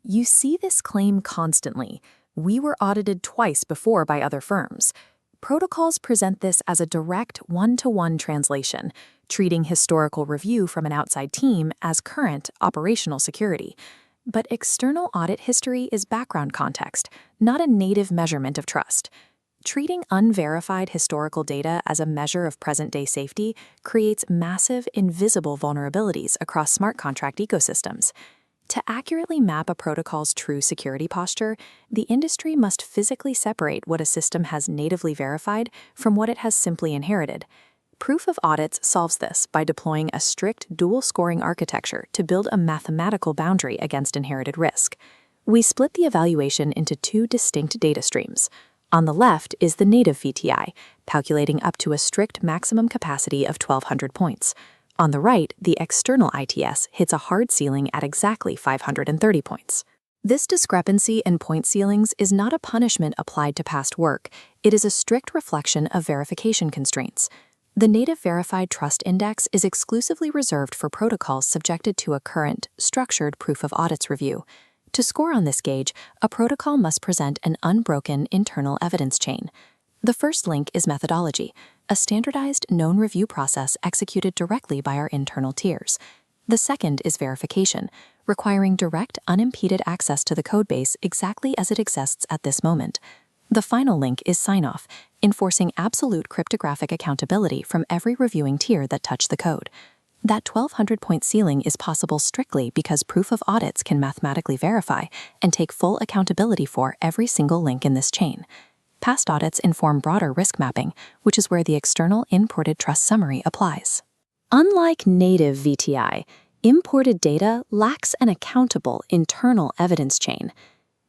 You see this claim constantly. We were audited twice before by other firms. Protocols present this as a direct one-to-one translation, treating historical review from an outside team as current operational security. But external audit history is background context, not a native measurement of trust. Treating unverified historical data as a measure of present-day safety creates massive, invisible vulnerabilities across smart contract ecosystems. To accurately map a protocol's true security posture, the industry must physically separate what a system has natively verified from what it has simply inherited. Proof of audits solves this by deploying a strict dual-scoring architecture to build a mathematical boundary against inherited risk. We split the evaluation into two distinct data streams. On the left is the native VTI, calculating up to a strict maximum capacity of 1,200 points. On the right, the external ITS hits a hard ceiling at exactly 530 points. This discrepancy in point ceilings is not a punishment applied to past work, it is a strict reflection of verification constraints. The Native Verified Trust Index is exclusively reserved for protocols subjected to a current, structured proof of audits review. To score on this gauge, a protocol must present an unbroken internal evidence chain. The first link is methodology, a standardized known review process executed directly by our internal tiers. The second is verification, requiring direct, unimpeded access to the codebase exactly as it exists at this moment. The final link is sign-off, enforcing absolute cryptographic accountability from every reviewing tier that touched the code. That 1,200-point ceiling is possible strictly because proof of audits can mathematically verify and take full accountability for every single link in this chain. Past audits inform broader risk mapping, which is where the external imported trust summary applies. Unlike native VTI, imported data lacks an accountable internal evidence chain.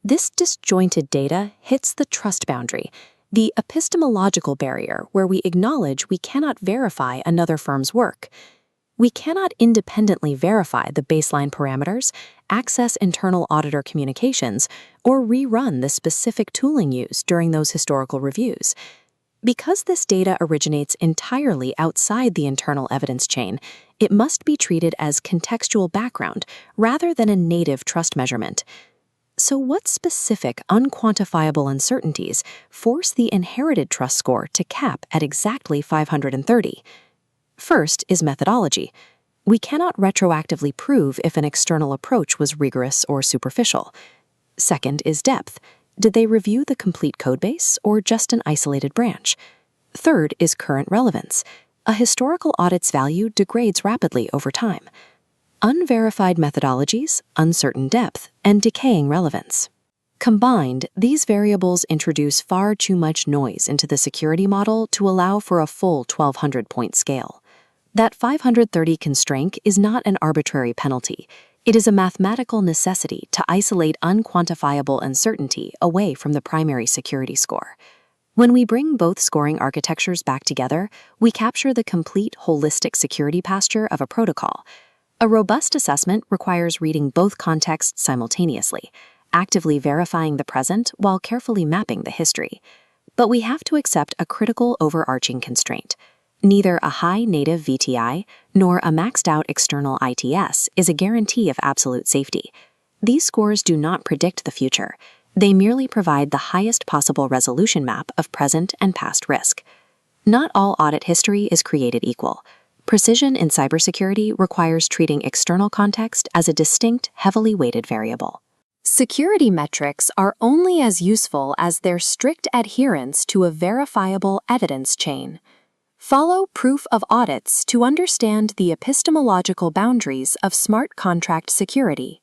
This disjointed data hits the trust boundary, the epistemological barrier where we acknowledge we cannot verify another firm's work. We cannot independently verify the baseline parameters, access internal auditor communications, or rerun the specific tooling used during those historical reviews. Because this data originates entirely outside the internal evidence chain, it must be treated as contextual background rather than a native trust measurement. So what specific unquantifiable uncertainties force the inherited trust score to cap at exactly 530? First is methodology. We cannot retroactively prove if an external approach was rigorous or superficial. Second is depth. Did they review the complete codebase or just an isolated branch? Third is current relevance. A historical audit's value degrades rapidly over time. Unverified methodologies, uncertain depth, and decaying relevance. Combined, these variables introduce far too much noise into the security model to allow for a full 1,200-point scale. That 530 constraint is not an arbitrary penalty. It is a mathematical necessity to isolate unquantifiable uncertainty away from the primary security score. When we bring both scoring architectures back together, we capture the complete holistic security posture of a protocol. A robust assessment requires reading both contexts simultaneously, actively verifying the present while carefully mapping the history. But we have to accept a critical overarching constraint. Neither a high native VTI nor a maxed-out external ITS is a guarantee of absolute safety. These scores do not predict the future. They merely provide the highest possible resolution map of present and past risk. Not all audit history is created equal. Precision in cybersecurity requires treating external context as a distinct, heavily weighted variable. Security metrics are only as useful as their strict adherence to a verifiable evidence chain. Follow proof of audits to understand the epistemological boundaries of smart contract security.